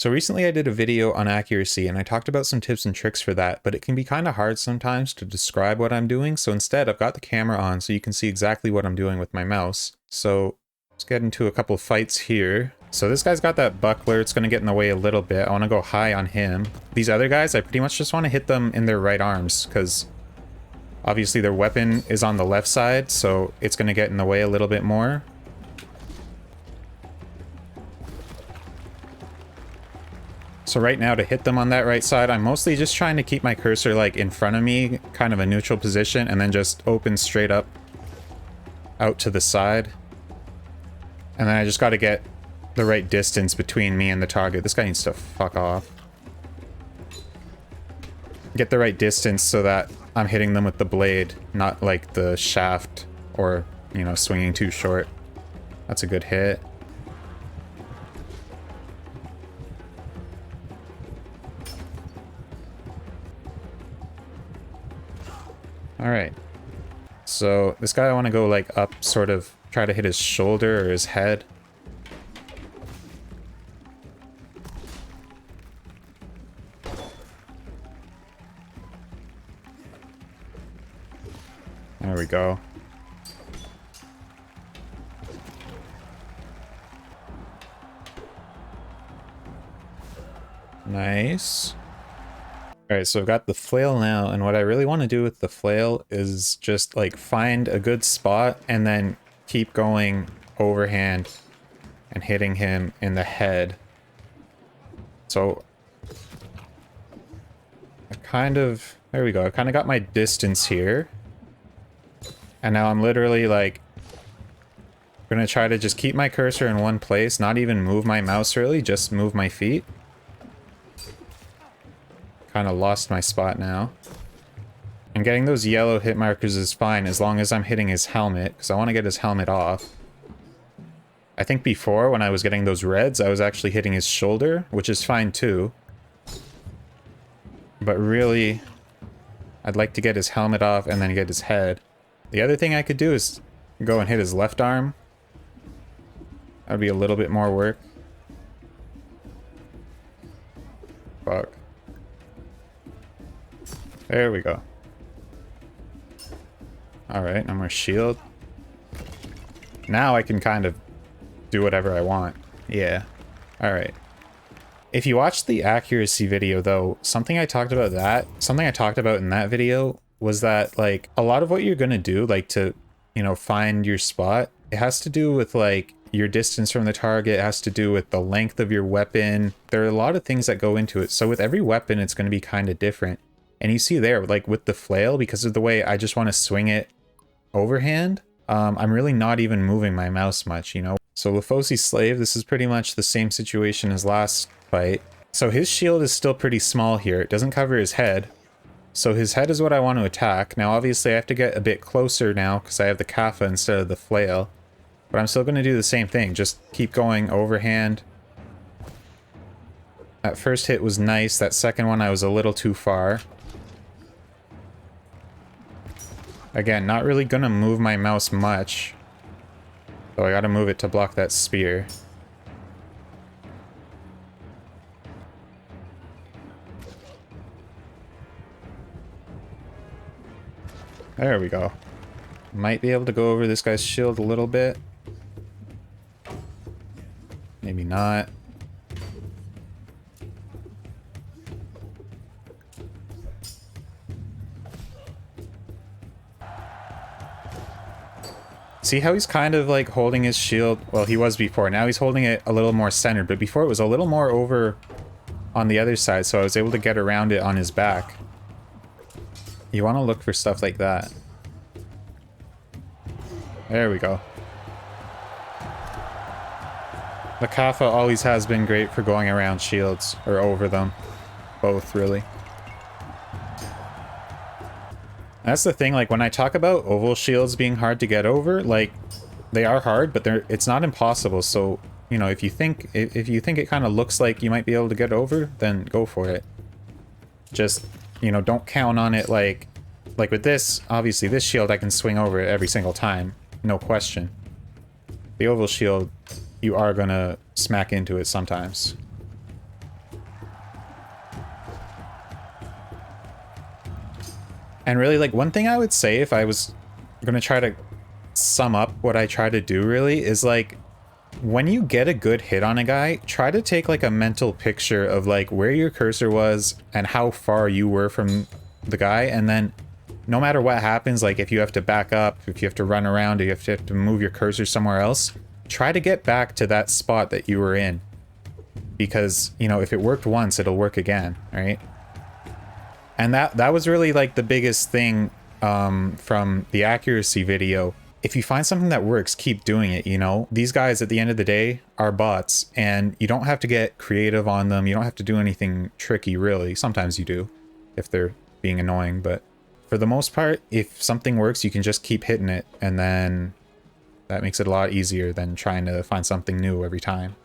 So recently I did a video on accuracy and I talked about some tips and tricks for that, but it can be kind of hard sometimes to describe what I'm doing. So instead I've got the camera on so you can see exactly what I'm doing with my mouse. So let's get into a couple of fights here. So this guy's got that buckler. It's going to get in the way a little bit. I want to go high on him. These other guys, I pretty much just want to hit them in their right arms because obviously their weapon is on the left side, so it's going to get in the way a little bit more. So right now to hit them on that right side, I'm mostly just trying to keep my cursor like in front of me, kind of a neutral position, and then just open straight up out to the side. And then I just got to get the right distance between me and the target. This guy needs to fuck off. Get the right distance so that I'm hitting them with the blade, not like the shaft or, you know, swinging too short. That's a good hit. Alright, so this guy I want to go like up, sort of try to hit his shoulder or his head. There we go. Nice. Alright, so I've got the flail now, and what I really want to do with the flail is just like find a good spot and then keep going overhand and hitting him in the head. So there we go, I kind of got my distance here. And now I'm literally like gonna try to just keep my cursor in one place, not even move my mouse really, just move my feet. Kind of lost my spot now. And getting those yellow hit markers is fine as long as I'm hitting his helmet, because I want to get his helmet off. I think before, when I was getting those reds, I was actually hitting his shoulder, which is fine too. But really, I'd like to get his helmet off and then get his head. The other thing I could do is go and hit his left arm. That would be a little bit more work. Fuck. There we go. Alright, no more shield. Now I can kind of do whatever I want. Yeah. Alright. If you watched the accuracy video though, something I talked about in that video was that like a lot of what you're gonna do, like to, you know, find your spot, it has to do with like your distance from the target, it has to do with the length of your weapon. There are a lot of things that go into it. So with every weapon, it's going to be kind of different. And you see there, like with the flail, because of the way I just want to swing it overhand, I'm really not even moving my mouse much, you know? So Lefosi's Slave, this is pretty much the same situation as last fight. So his shield is still pretty small here. It doesn't cover his head. So his head is what I want to attack. Now, obviously, I have to get a bit closer now because I have the Kappa instead of the flail. But I'm still going to do the same thing. Just keep going overhand. That first hit was nice. That second one, I was a little too far. Again, not really gonna move my mouse much. So I gotta move it to block that spear. There we go. Might be able to go over this guy's shield a little bit. Maybe not. See how he's kind of like holding his shield? Well, he was before. Now he's holding it a little more centered, but before it was a little more over on the other side, so I was able to get around it on his back. You want to look for stuff like that. There we go. The Kappa always has been great for going around shields, or over them. Both, really. That's the thing, like when I talk about oval shields being hard to get over, like they are hard, but it's not impossible. So, you know, if you think it kind of looks like you might be able to get over, then go for it. Just, you know, don't count on it like with this, obviously this shield I can swing over it every single time, no question. The oval shield, you are gonna smack into it sometimes. And really, like, one thing I would say if I was gonna try to sum up what I try to do really is like, when you get a good hit on a guy, try to take like a mental picture of like where your cursor was and how far you were from the guy, and then no matter what happens, like if you have to back up, if you have to run around, if you have to move your cursor somewhere else, try to get back to that spot that you were in. Because, you know, if it worked once, it'll work again, right? And that was really like the biggest thing from the accuracy video. If you find something that works, keep doing it, you know? These guys at the end of the day are bots, and you don't have to get creative on them. You don't have to do anything tricky, really. Sometimes you do, if they're being annoying, but for the most part, if something works, you can just keep hitting it, and then that makes it a lot easier than trying to find something new every time.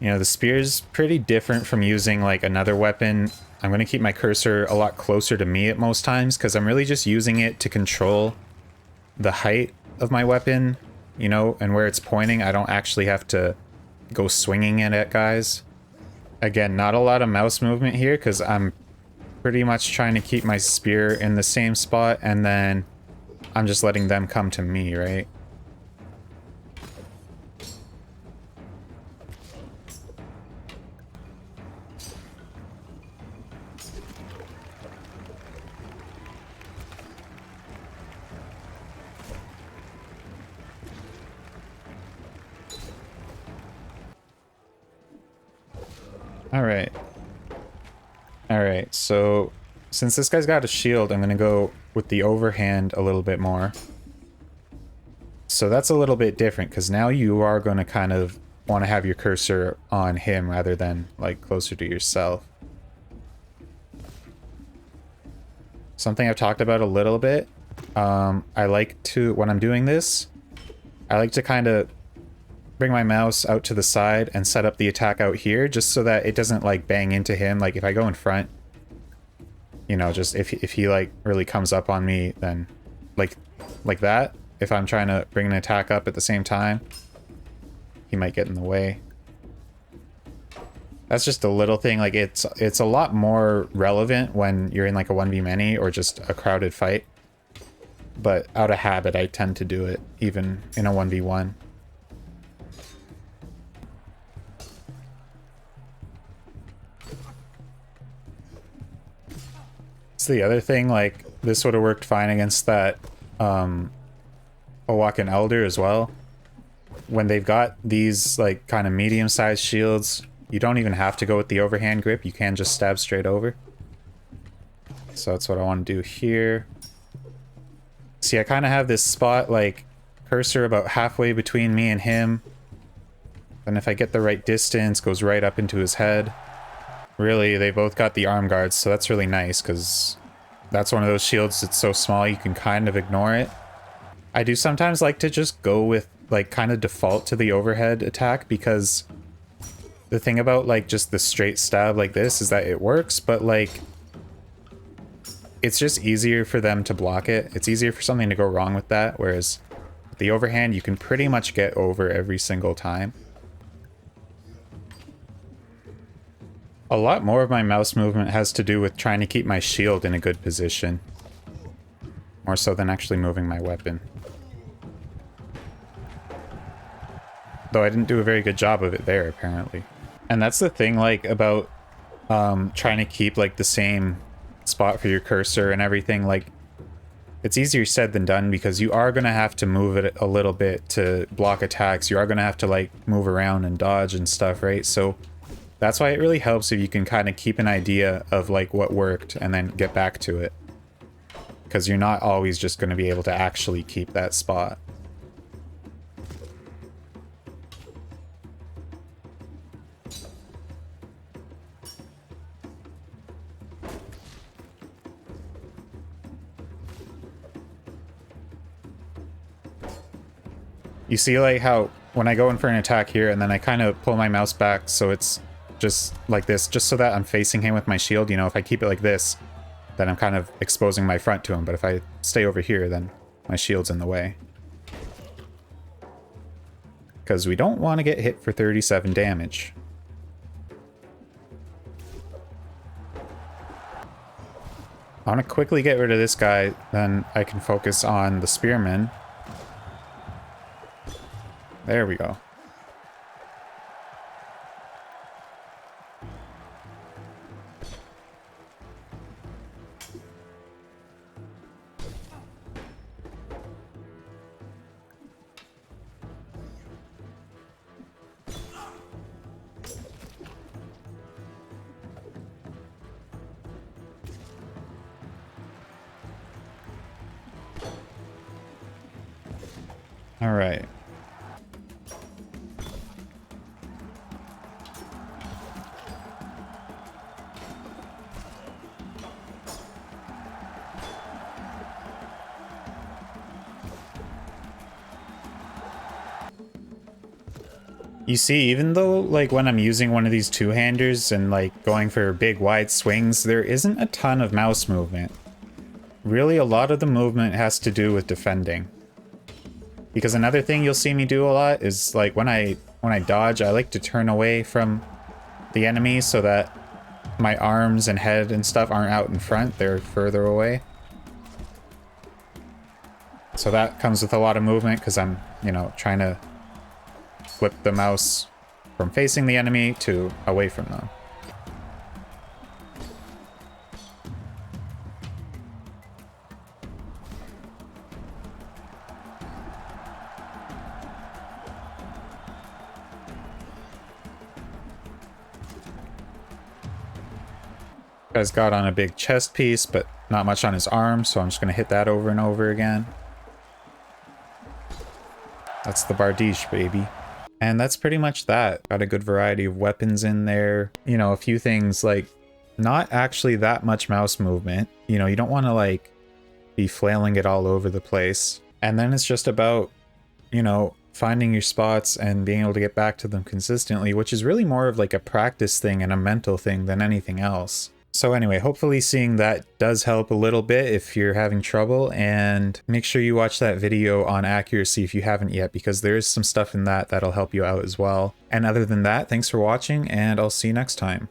You know, the spear's pretty different from using like another weapon. I'm going to keep my cursor a lot closer to me at most times, because I'm really just using it to control the height of my weapon, you know, and where it's pointing. I don't actually have to go swinging it at guys. Again, not a lot of mouse movement here, because I'm pretty much trying to keep my spear in the same spot, and then I'm just letting them come to me, right? Alright, so since this guy's got a shield, I'm gonna go with the overhand a little bit more. So that's a little bit different, because now you are going to kind of want to have your cursor on him rather than like closer to yourself. Something I've talked about a little bit, I like to, when I'm doing this, I like to kind of bring my mouse out to the side and set up the attack out here, just so that it doesn't like bang into him. Like if I go in front, you know, just if he like really comes up on me, then like that, if I'm trying to bring an attack up at the same time, he might get in the way. That's just a little thing. Like it's a lot more relevant when you're in like a 1v many or just a crowded fight. But out of habit, I tend to do it even in a 1v1. It's the other thing, like this would have worked fine against that Oaken Elder as well. When they've got these like kind of medium-sized shields, you don't even have to go with the overhand grip. You can just stab straight over. So that's what I want to do here. See, I kind of have this spot like cursor about halfway between me and him. Then if I get the right distance, goes right up into his head. Really, they both got the arm guards, so that's really nice, because that's one of those shields that's so small you can kind of ignore it. I do sometimes like to just go with like kind of default to the overhead attack, because the thing about like just the straight stab like this is that it works, but like it's just easier for them to block it. It's easier for something to go wrong with that, whereas with the overhand you can pretty much get over every single time. A lot more of my mouse movement has to do with trying to keep my shield in a good position, more so than actually moving my weapon. Though I didn't do a very good job of it there, apparently. And that's the thing, like, about trying to keep, like, the same spot for your cursor and everything. Like, it's easier said than done, because you are going to have to move it a little bit to block attacks. You are going to have to, like, move around and dodge and stuff, right? So that's why it really helps if you can kind of keep an idea of, like, what worked and then get back to it. Because you're not always just going to be able to actually keep that spot. You see, like, how when I go in for an attack here and then I kind of pull my mouse back so it's just like this, just so that I'm facing him with my shield. You know, if I keep it like this, then I'm kind of exposing my front to him. But if I stay over here, then my shield's in the way. Because we don't want to get hit for 37 damage. I want to quickly get rid of this guy, then I can focus on the spearman. There we go. All right. You see, even though, like, when I'm using one of these two-handers and, like, going for big, wide swings, there isn't a ton of mouse movement. Really, a lot of the movement has to do with defending. Because another thing you'll see me do a lot is, like, when I dodge, I like to turn away from the enemy so that my arms and head and stuff aren't out in front, they're further away. So that comes with a lot of movement because I'm, you know, trying to flip the mouse from facing the enemy to away from them. Guy's got on a big chest piece, but not much on his arm, so I'm just going to hit that over and over again. That's the Bardiche, baby. And that's pretty much that. Got a good variety of weapons in there. You know, a few things like not actually that much mouse movement. You know, you don't want to like be flailing it all over the place. And then it's just about, you know, finding your spots and being able to get back to them consistently, which is really more of like a practice thing and a mental thing than anything else. So anyway, hopefully seeing that does help a little bit if you're having trouble, and make sure you watch that video on accuracy if you haven't yet, because there is some stuff in that that'll help you out as well. And other than that, thanks for watching, and I'll see you next time.